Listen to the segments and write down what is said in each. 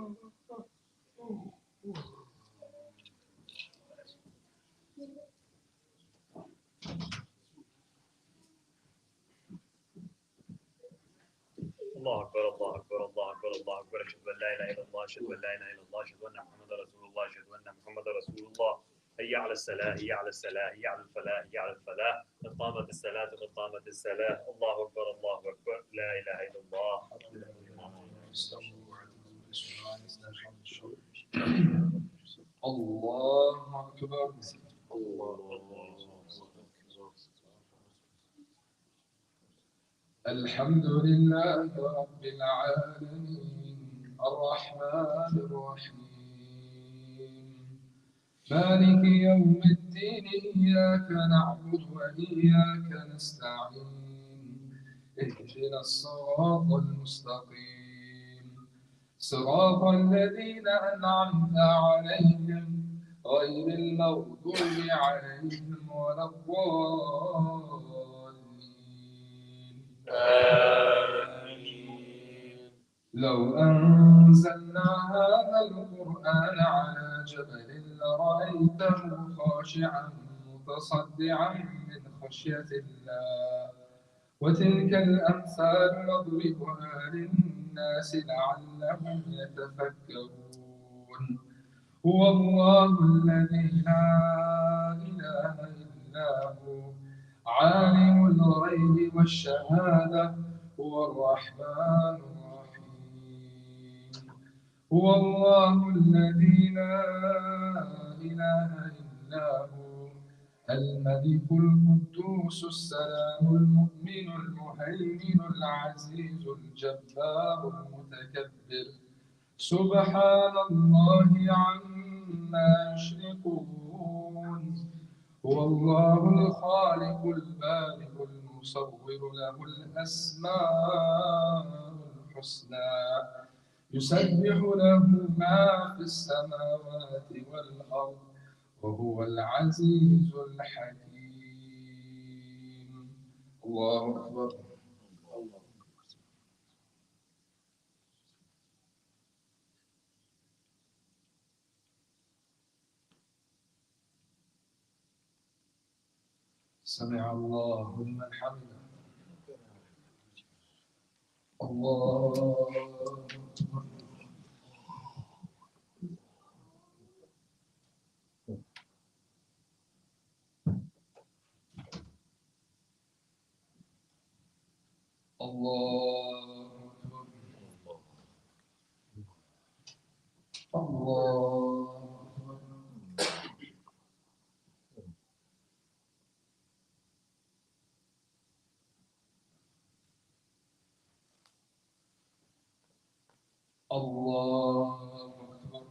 الله أكبر الله أكبر الله أكبر الله أكبر أشهد أن لا إله إلا الله أشهد أن لا إله إلا الله أشهد أن محمدا رسول الله أشهد أن محمدا رسول الله هيا على الصلاة هيا على الصلاة هيا على الفلاح هيا على الفلاح قد قامت الصلاة قد قامت الصلاة الله أكبر الله أكبر لا إله إلا الله الله أكبر الحمد لله رب العالمين الرحمن الرحيم مالك يوم الدين إياك نعبد وإياك نستعين اهدنا الصراط المستقيم صراط الذين أنعمت عليهم غير المغضوب عليهم ولا الضالين آمين. لو أنزلنا هذا القرآن على جبل لرأيته خاشعا متصدعا من خشية الله وتلك الأمثال نضربها للناس لعلهم يتفكرون هو الله الذي لا إله إلا هو عالم الغيب والشهادة هو الرحمن الرحيم هو الله الذي لا إله إلا هو الملك القدوس السلام المؤمن المهيمن العزيز الجبار المتكبر سبحان الله عما يشركون هو الله الخالق البارئ المصور له الأسماء الحسنى يسبح له ما في السماوات والأرض وهو العزيز الحكيم الله أكبر سمع الله لمن حمده الله أكبر الله أكبر الله الله أكبر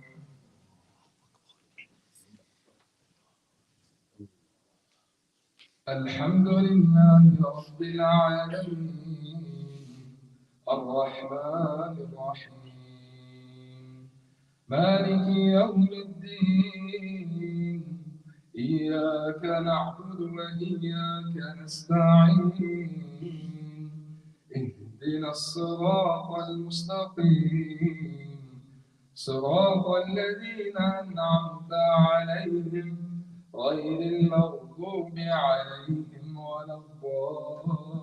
الحمد لله رب العالمين الرحمن الرحيم مالك يوم الدين إياك نعبد وإياك نستعين اهدنا الصراط المستقيم صراط الذين أنعمت عليهم غير المغضوب عليهم ولا الضالين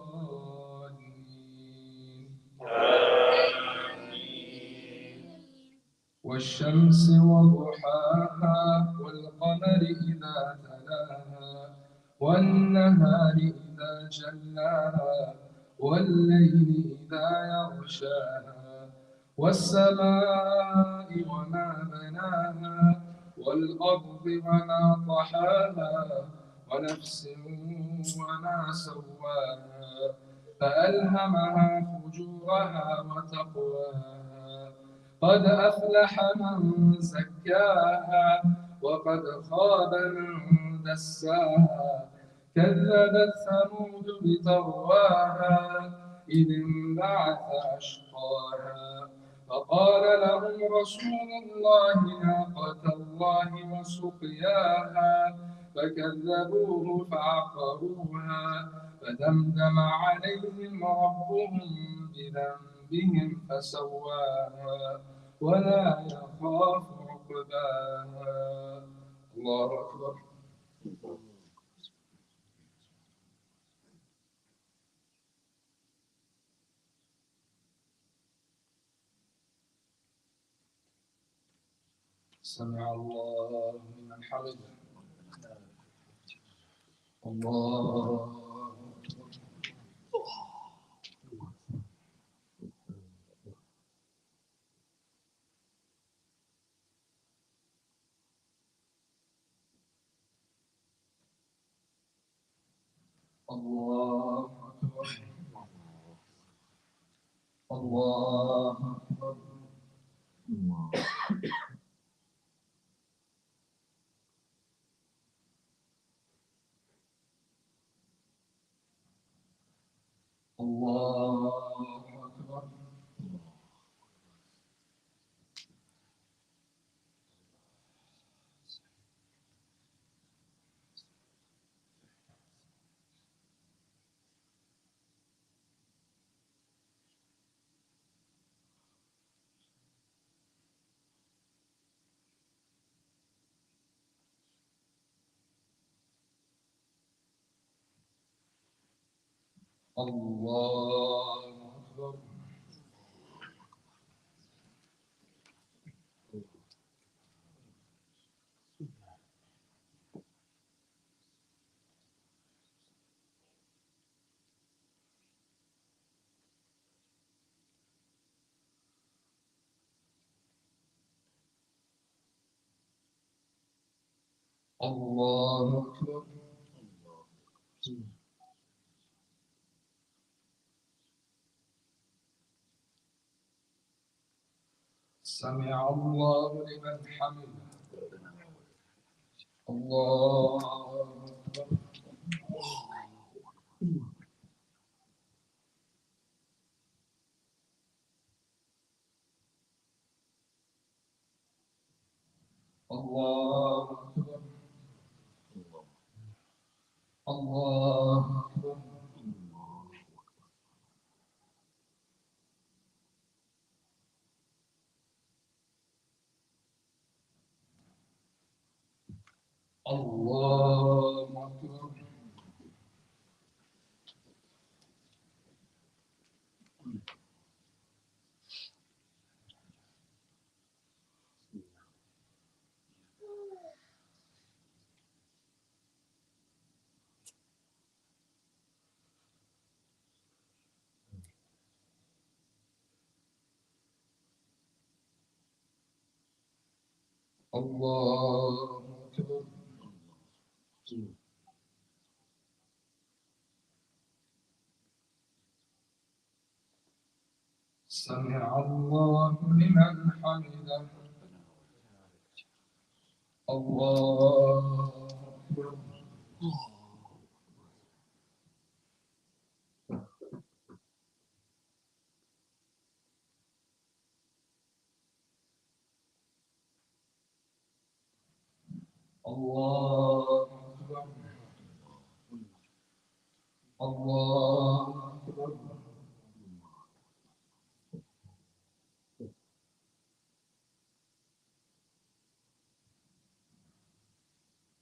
والشمس وضحاها والقمر إذا تلاها والنهار إذا جلاها والليل إذا يغشاها والسماء وما بناها والأرض وما طحاها ونفس وما سواها فألهمها فجورها وتقواها قد أفلح من زكاها وقد خاب من دساها كذبت ثمود بطغواها إذ انبعث أشقاها فقال لهم رسول الله ناقة الله وسقياها فكذبوه فعقروها فدمدم عليهم ربهم بذنبهم فسواها ولا يخاف عقباها. الله أكبر. سمع الله لمن حمده. الله الله أكبر. الله أكبر. الله أكبر. الله أكبر. الله أكبر. سمع الله لمن حمده. الله أكبر. الله أكبر. الله أكبر. الله أكبر. الله أكبر. سمع الله لمن حمده. الله أكبر. الله أكبر. الله أكبر.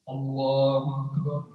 الله أكبر.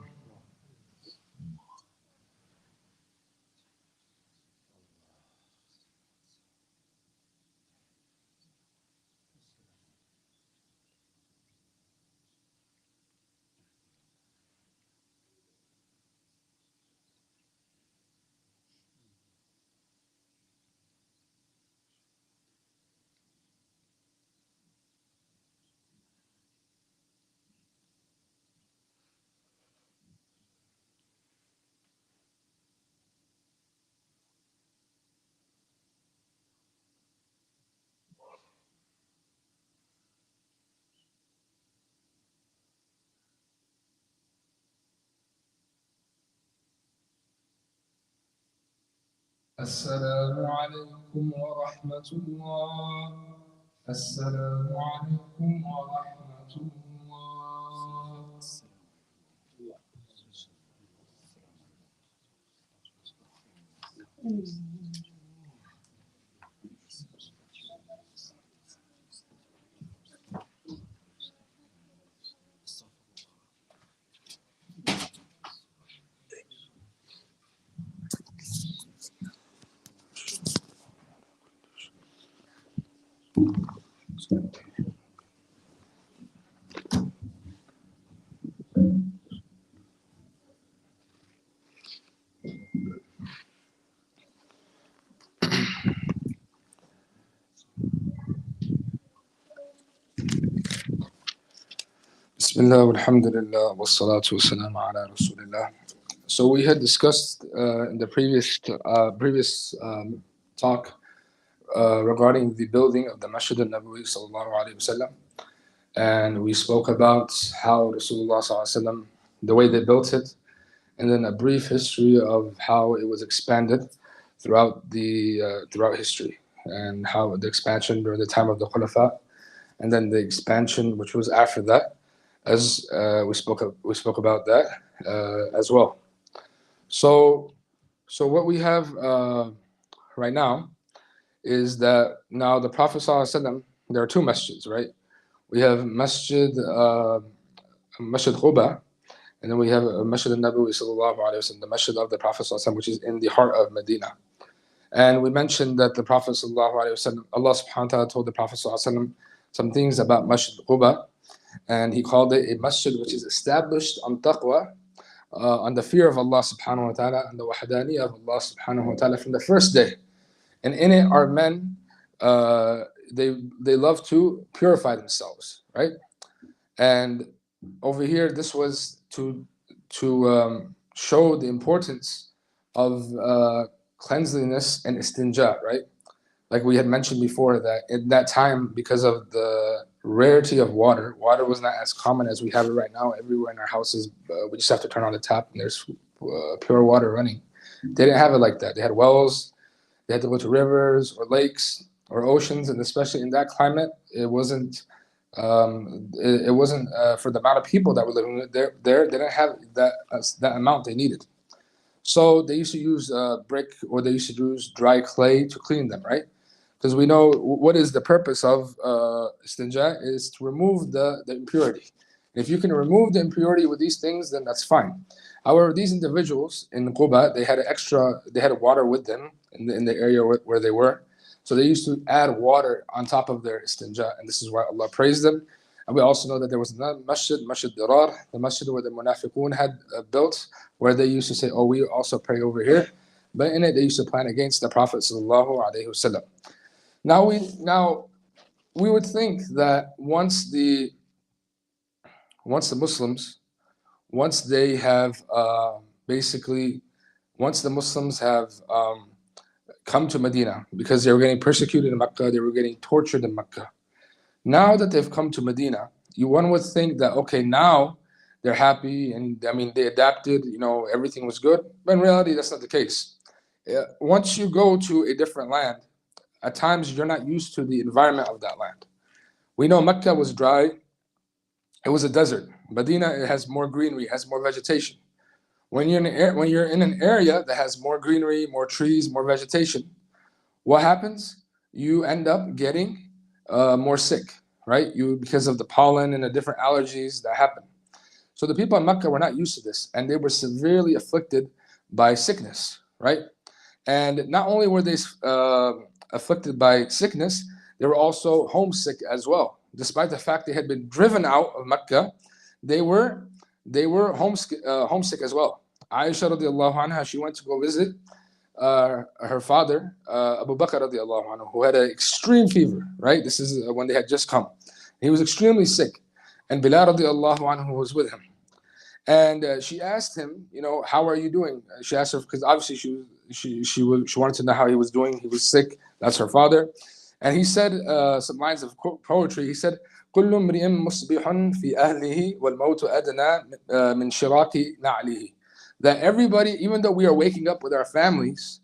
السلام عليكم ورحمة الله. السلام عليكم ورحمة الله. Bismillah, walhamdulillah, wassalatu wassalamu ala Rasulillah. So we had discussed in the previous talk regarding the building of the Masjid al-Nabawi sallallahu alayhi wasallam, and we spoke about how Rasulullah sallallahu alayhi wasallam, the way they built it, and then a brief history of how it was expanded throughout history, and how the expansion during the time of the Khulafa, and then the expansion which was after that, as we spoke about that as well. So what we have right now is that now the Prophet ﷺ, there are two masjids, right? We have Masjid Quba, and then we have Masjid al-Nabawi sallallahu alayhi wasallam, the masjid of the Prophet ﷺ, which is in the heart of Medina. And we mentioned that the Prophet sallallahu alayhi wasallam, Allah subhanahu wa ta'ala told the Prophet ﷺ some things about Masjid Quba, and he called it a masjid which is established on taqwa, on the fear of Allah subhanahu wa ta'ala, and the wahdaniyah of Allah subhanahu wa ta'ala from the first day. And in it are men, they love to purify themselves, right? And over here, this was to show the importance of cleanliness and istinja, right? Like we had mentioned before, that in that time, because of the rarity of water was not as common as we have it right now. Everywhere in our houses, we just have to turn on the tap and there's pure water running. They didn't have it like that. They had wells. They had to go to rivers or lakes or oceans, and especially in that climate, it wasn't for the amount of people that were living there. They didn't have that amount they needed. So they used to use brick, or they used to use dry clay to clean them, right? Because we know what is the purpose of istinja is to remove the impurity. If you can remove the impurity with these things, then that's fine. However, these individuals in Quba, they had water with them in the area where they were. So they used to add water on top of their istinja, and this is why Allah praised them. And we also know that there was another masjid Dirar, the masjid where the munafiqun had built, where they used to say, oh, we also pray over here. But in it, they used to plan against the Prophet sallallahu alaihi wasallam. Now we would think that once the Muslims, once the Muslims have come to Medina, because they were getting persecuted in Mecca, they were getting tortured in Mecca. Now that they've come to Medina, one would think that, okay, now they're happy, and I mean, they adapted, everything was good. But in reality, that's not the case. Once you go to a different land, at times you're not used to the environment of that land. We know Mecca was dry. It was a desert. Medina, it has more greenery, it has more vegetation. When you're in an area that has more greenery, more trees, more vegetation, what happens? You end up getting more sick, right? Because of the pollen and the different allergies that happen. So the people in Mecca were not used to this, and they were severely afflicted by sickness, right? And not only were they afflicted by sickness, they were also homesick as well. Despite the fact they had been driven out of Mecca, they were homesick as well. Aisha radiallahu anha, she went to go visit her father, Abu Bakr radiallahu anhu, who had an extreme fever, right? This is when they had just come. He was extremely sick, and Bilal radiallahu anhu was with him. And she asked him, how are you doing? She asked her, because obviously she wanted to know how he was doing. He was sick. That's her father. And he said some lines of poetry. He said, كل امرئ مصبح في أهله والموت أدنى من شراك نعله. That everybody, even though we are waking up with our families,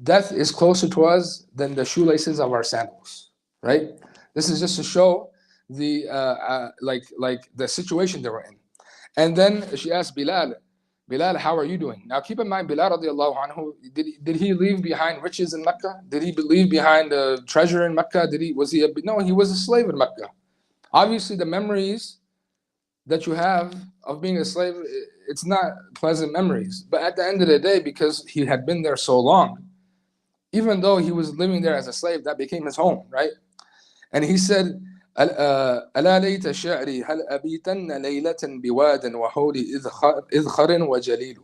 death is closer to us than the shoelaces of our sandals, right? This is just to show the like the situation they were in. And then she asked Bilal, how are you doing? Now keep in mind, Bilal radiallahu anhu, did he leave behind riches in Mecca? Did he leave behind treasure in Mecca? No, he was a slave in Mecca. Obviously, the memories that you have of being a slave, it's not pleasant memories. But at the end of the day, because he had been there so long, even though he was living there as a slave, that became his home, right? And he said, ألا ليت شعري هل أبيتن ليلة بواد وحولي إذخر وجليل.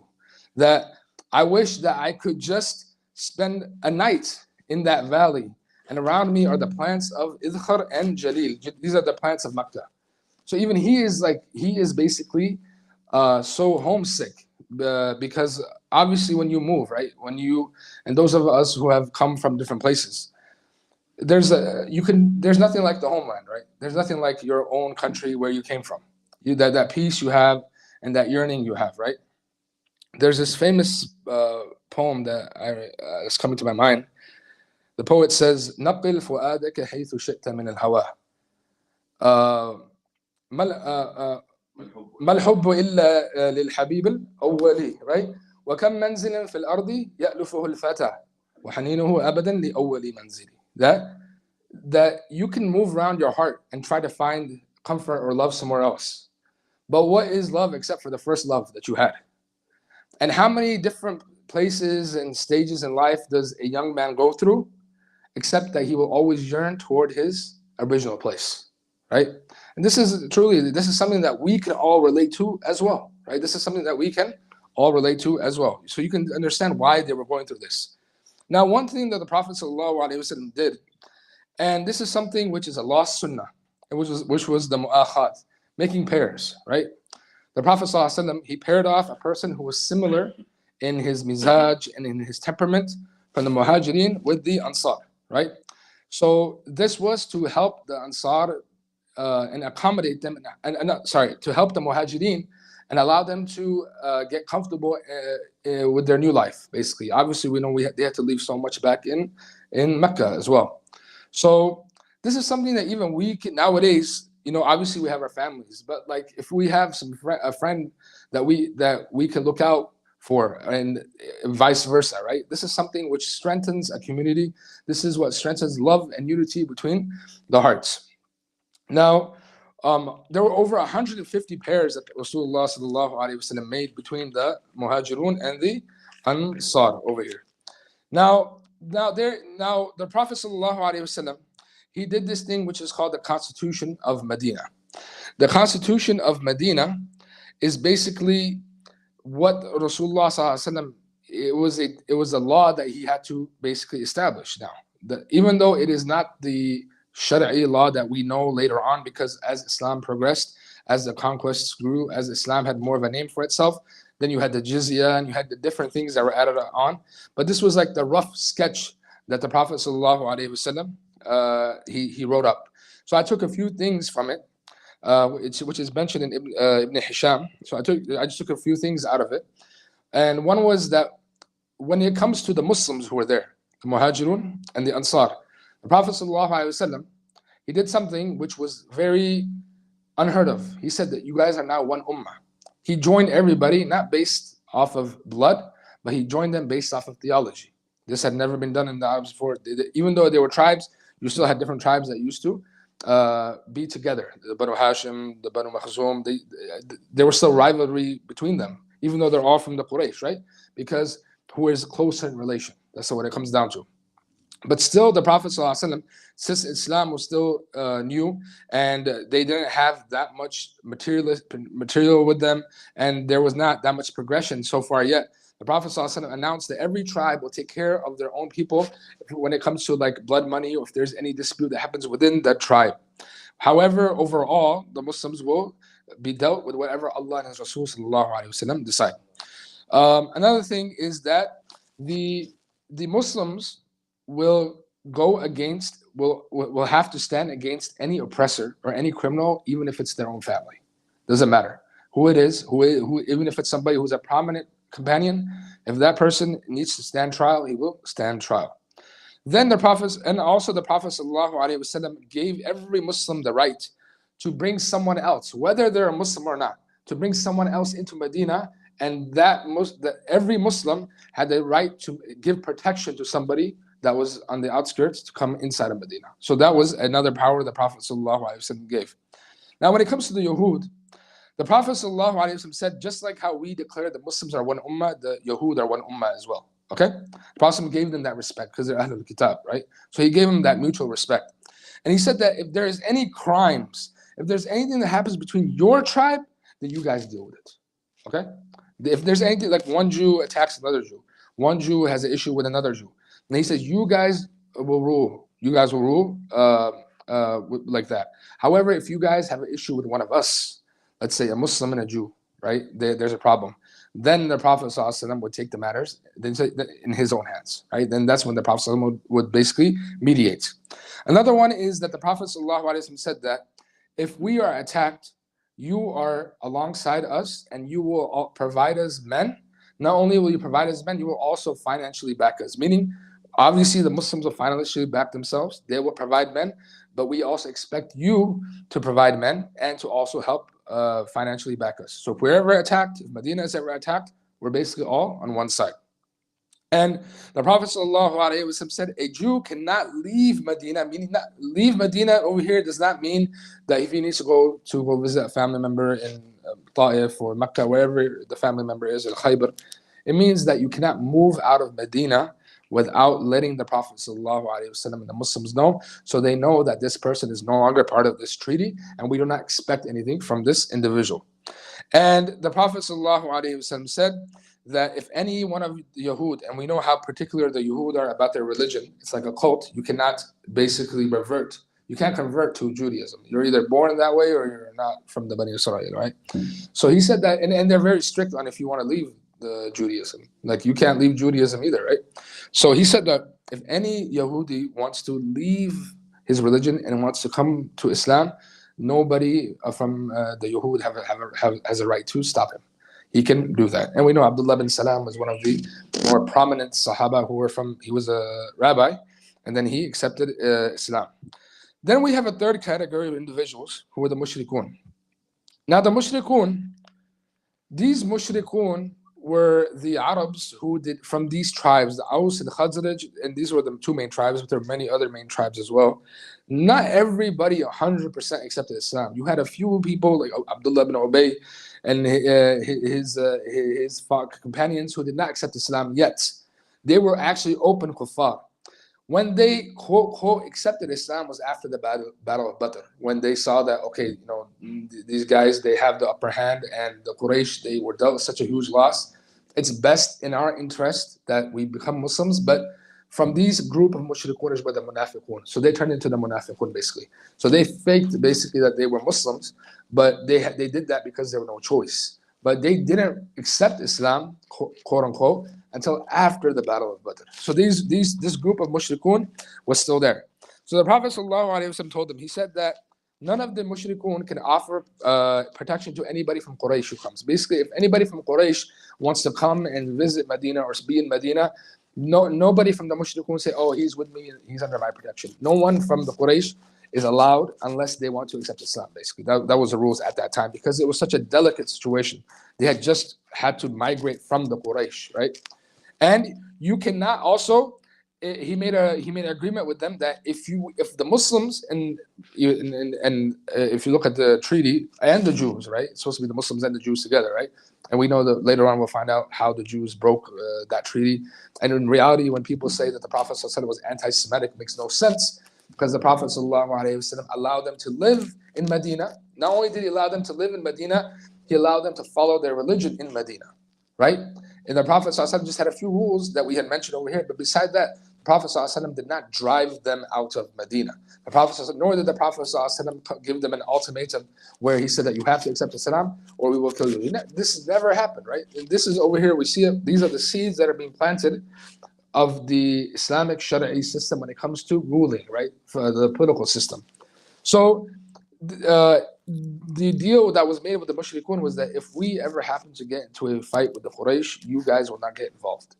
That I wish that I could just spend a night in that valley, and around me are the plants of Idkhar and Jalil. These are the plants of Makkah. So even he is basically so homesick because obviously when you move, right? And those of us who have come from different places, there's nothing like the homeland, right? There's nothing like your own country where you came from. That peace you have and that yearning you have, right? There's this famous poem that is coming to my mind. The poet says, "نقل فؤادك حيث شئت من الهوى. ما الحب إلا للحبيب الأولي." Right? وكم منزل في الأرض يألفه الفتى وحنينه أبدا لأول منزل. That you can move around your heart and try to find comfort or love somewhere else. But what is love except for the first love that you had? And how many different places and stages in life does a young man go through, except that he will always yearn toward his original place, right? And this is something that we can all relate to as well, right? This is something that we can all relate to as well. So you can understand why they were going through this. Now, one thing that the Prophet ﷺ did, and this is something which is a lost sunnah, which was the mu'akhat, making pairs, right? The Prophet ﷺ, he paired off a person who was similar in his mizaj and in his temperament from the muhajirin with the ansar, right? So this was to help the ansar and accommodate them, to help the muhajirin and allow them to get comfortable with their new life, basically. Obviously, we know they had to leave so much back in Mecca as well. So this is something that even we can nowadays, obviously we have our families, but like if we have a friend that we can look out for, and vice versa, right? This is something which strengthens a community. This is what strengthens love and unity between the hearts. Now, there were over 150 pairs that Rasulullah sallallahu alaihi wasallam made between the Muhajirun and the Ansar over here. Now the Prophet sallallahu alaihi wasallam, he did this thing which is called the Constitution of Medina. The Constitution of Medina is basically what Rasulullah sallallahu alaihi wasallam, it was a law that he had to basically establish. Now, even though it is not the Shari'i law that we know later on, because as Islam progressed, as the conquests grew, as Islam had more of a name for itself, then you had the jizya and you had the different things that were added on. But this was like the rough sketch that the Prophet sallallahu alaihi wasallam he wrote up. So I took a few things from it, which is mentioned in Ibn Hisham. So I just took a few things out of it. And one was that when it comes to the Muslims who were there, the Muhajirun and the Ansar, the Prophet ﷺ, he did something which was very unheard of. He said that you guys are now one ummah. He joined everybody, not based off of blood, but he joined them based off of theology. This had never been done in the Arabs before. Even though they were tribes, you still had different tribes that used to be together. The Banu Hashim, the Banu Makhzum, there was still rivalry between them, even though they're all from the Quraysh, right? Because who is closer in relation? That's what it comes down to. But still, the Prophet ﷺ, since Islam was still new and they didn't have that much material with them, and there was not that much progression so far yet, the Prophet ﷺ announced that every tribe will take care of their own people when it comes to like blood money, or if there's any dispute that happens within that tribe. However, overall, the Muslims will be dealt with whatever Allah and His Rasul ﷺ decide. Another thing is that the Muslims will have to stand against any oppressor or any criminal, even if it's their own family. Doesn't matter who it is, who even if it's somebody who's a prominent companion, if that person needs to stand trial, he will stand trial. Then the Prophet ﷺ gave every Muslim the right to bring someone else, whether they're a Muslim or not, to bring someone else into Medina, and every Muslim had the right to give protection to somebody that was on the outskirts to come inside of Medina. So that was another power the Prophet ﷺ gave. Now, when it comes to the Yahud, the Prophet ﷺ said, just like how we declare the Muslims are one ummah, the Yahud are one ummah as well. Okay? The Prophet gave them that respect because they're Ahlul Kitab, right? So he gave them that mutual respect. And he said that if there is any crimes, if there's anything that happens between your tribe, then you guys deal with it. Okay? If there's anything like one Jew attacks another Jew, one Jew has an issue with another Jew, and he says, you guys will rule. You guys will rule like that. However, if you guys have an issue with one of us, let's say a Muslim and a Jew, right? There's a problem. Then the Prophet ﷺ would take the matters in his own hands, right? Then that's when the Prophet ﷺ would basically mediate. Another one is that the Prophet ﷺ said that if we are attacked, you are alongside us and you will provide us men. Not only will you provide us men, you will also financially back us. Meaning, obviously, the Muslims will financially back themselves. They will provide men, but we also expect you to provide men and to also help financially back us. So if we're ever attacked, if Medina is ever attacked, we're basically all on one side. And the Prophet ﷺ said, a Jew cannot leave Medina, meaning not leave Medina over here does not mean that if he needs to go visit a family member in Ta'if or Mecca, wherever the family member is, Al-Khaybar, it means that you cannot move out of Medina without letting the Prophet ﷺ and the Muslims know, so they know that this person is no longer part of this treaty, and we do not expect anything from this individual. And the Prophet ﷺ said that if any one of the Yahud, and we know how particular the Yahud are about their religion, it's like a cult, you cannot basically revert. You can't convert to Judaism. You're either born that way or you're not from the Bani Israel, right? So he said that, and they're very strict on if you want to leave the Judaism. Like you can't leave Judaism either, right? So he said that if any Yahudi wants to leave his religion and wants to come to Islam, nobody from the Yahud has a right to stop him. He can do that. And we know Abdullah bin Salam was one of the more prominent Sahaba who were he was a rabbi, and then he accepted Islam. Then we have a third category of individuals who were the mushrikun. Now the mushrikun, these mushrikun were the Arabs who did from these tribes, the Aus and the Khazraj, and these were the two main tribes, but there were many other main tribes as well. Not everybody 100% accepted Islam. You had a few people like Abdullah bin Ubay and his companions who did not accept Islam yet. They were actually open kuffar. When they quote accepted Islam was after the battle of Badr, when they saw that these guys, they have the upper hand, and the Quraysh, they were dealt with such a huge loss. It's best in our interest that we become Muslims, but from these group of mushrikun were the munafiqun. So they turned into the munafiqun basically. So they faked basically that they were Muslims, but they did that because there was no choice. But they didn't accept Islam, quote unquote, until after the Battle of Badr. So this group of mushrikun was still there. So the Prophet ﷺ told them, he said that none of the mushrikun can offer protection to anybody from Quraysh who comes. Basically, if anybody from Quraysh wants to come and visit Medina or be in Medina, nobody from the mushrikun say, oh, he's with me, he's under my protection. No one from the Quraysh is allowed unless they want to accept Islam, basically. That was the rules at that time because it was such a delicate situation. They had just had to migrate from the Quraysh, right? And you cannot also, he made an agreement with them that if the Muslims and if you look at the treaty and the Jews, right? It's supposed to be the Muslims and the Jews together, right? And we know that later on we'll find out how the Jews broke that treaty. And in reality, when people say that the Prophet ﷺ was anti-Semitic, it makes no sense because the Prophet ﷺ allowed them to live in Medina. Not only did he allow them to live in Medina, he allowed them to follow their religion in Medina, right? And the Prophet ﷺ just had a few rules that we had mentioned over here. But beside that, the Prophet ﷺ did not drive them out of Medina. The Prophet ﷺ, nor did the Prophet ﷺ give them an ultimatum where he said that you have to accept Islam or we will kill you. This has never happened, right? And this is over here, we see it. These are the seeds that are being planted of the Islamic Shari'i system when it comes to ruling, right? For the political system. So the deal that was made with the mushrikun was that if we ever happen to get into a fight with the Quraysh, you guys will not get involved.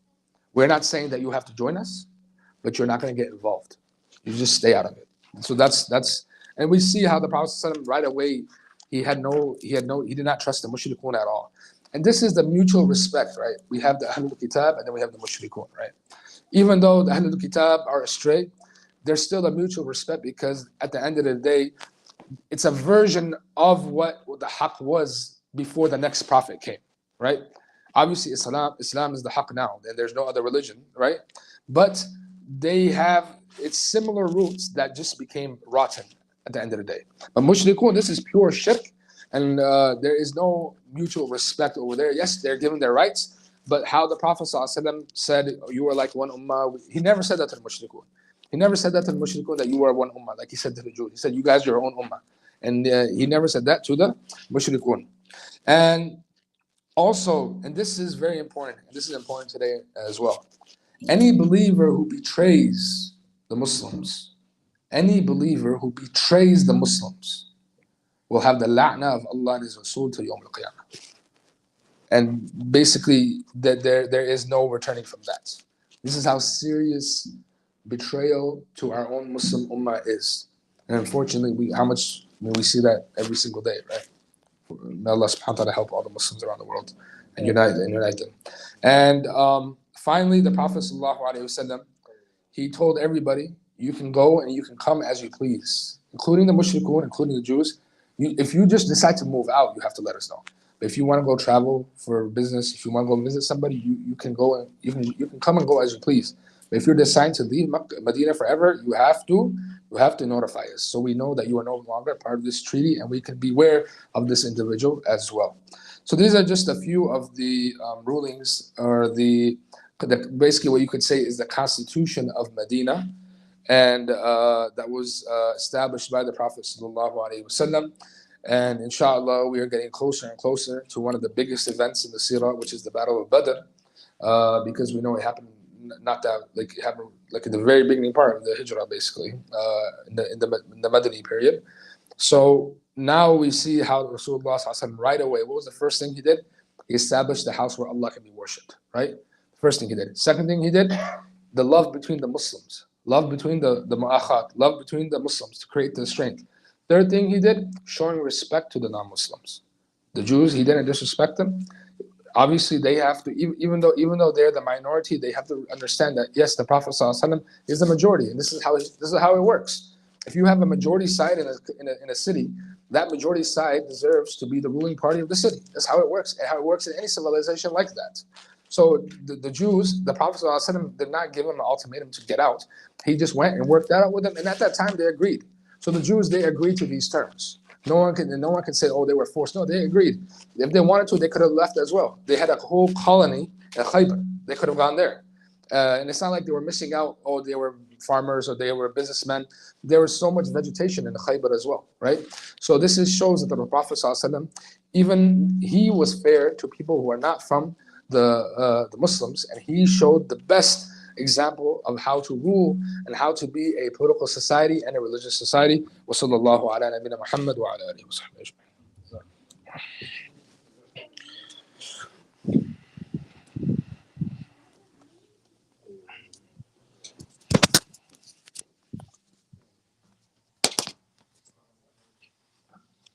We're not saying that you have to join us, but you're not going to get involved. You just stay out of it. And so that's and we see how the Prophet ﷺ right away he did not trust the mushrikun at all. And this is the mutual respect, right? We have the Ahlul Kitab and then we have the mushrikun, right? Even though the Ahlul Kitab are astray, there's still a mutual respect because at the end of the day, it's a version of what the haqq was before the next prophet came, right? Obviously, Islam is the haqq now, and there's no other religion, right? But they have it's similar roots that just became rotten at the end of the day. But mushrikun, this is pure shirk, and there is no mutual respect over there. Yes, they're given their rights, but how the Prophet ﷺ said, you are like one ummah, he never said that to the mushrikun. He never said that to the mushrikun, that you are one ummah, like he said to the Jews. He said, you guys are your own ummah. And he never said that to the mushrikun. And also, and this is very important, and this is important today as well, any believer who betrays the Muslims, any believer who betrays the Muslims will have the la'na of Allah and His Rasool till Yawm al-Qiyamah. And basically, that there is no returning from that. This is how serious betrayal to our own Muslim ummah is. And unfortunately, we see that every single day, right? May Allah subhanahu wa ta'ala help all the Muslims around the world and unite them. And finally, the Prophet sallallahu alaihi wasallam, he told everybody, you can go and you can come as you please, including the mushrikun, including the Jews. If you just decide to move out, you have to let us know. But if you want to go travel for business, if you want to go visit somebody, you can go and you can come and go as you please. But if you're deciding to leave Medina forever, you have to notify us, so we know that you are no longer part of this treaty, and we can beware of this individual as well. So these are just a few of the rulings, or the basically what you could say is the Constitution of Medina, and that was established by the Prophet sallallahu alaihi wasallam. And inshallah, we are getting closer and closer to one of the biggest events in the Seerah, which is the Battle of Badr, because we know it happened it happened in the very beginning part of the Hijrah, basically, in the Madani period. So now we see how Rasulullah ﷺ right away, what was the first thing he did? He established the house where Allah can be worshipped, right? First thing he did. Second thing he did, the love between the Muslims, love between the mu'akhat, love between the Muslims to create the strength. Third thing he did, showing respect to the non-Muslims. The Jews, he didn't disrespect them. Obviously, they have to, even though they're the minority, they have to understand that yes, the Prophet ﷺ is the majority, and this is how it works. If you have a majority side in a city, that majority side deserves to be the ruling party of the city. That's how it works, and how it works in any civilization like that. So the Jews, the Prophet ﷺ did not give them an ultimatum to get out. He just went and worked that out with them, and at that time they agreed. So the Jews, they agreed to these terms. No one can say, oh, they were forced. No, they agreed. If they wanted to, they could have left as well. They had a whole colony at Khaybar. They could have gone there. And it's not like they were missing out, oh, they were farmers or they were businessmen. There was so much vegetation in Khaybar as well, right? So this shows that the Prophet ﷺ, even he was fair to people who are not from the Muslims, and he showed the best example of how to rule and how to be a political society and a religious society. Wa sallallahu ala nabina Muhammad wa ala alihi wa sahbihi ajma'in.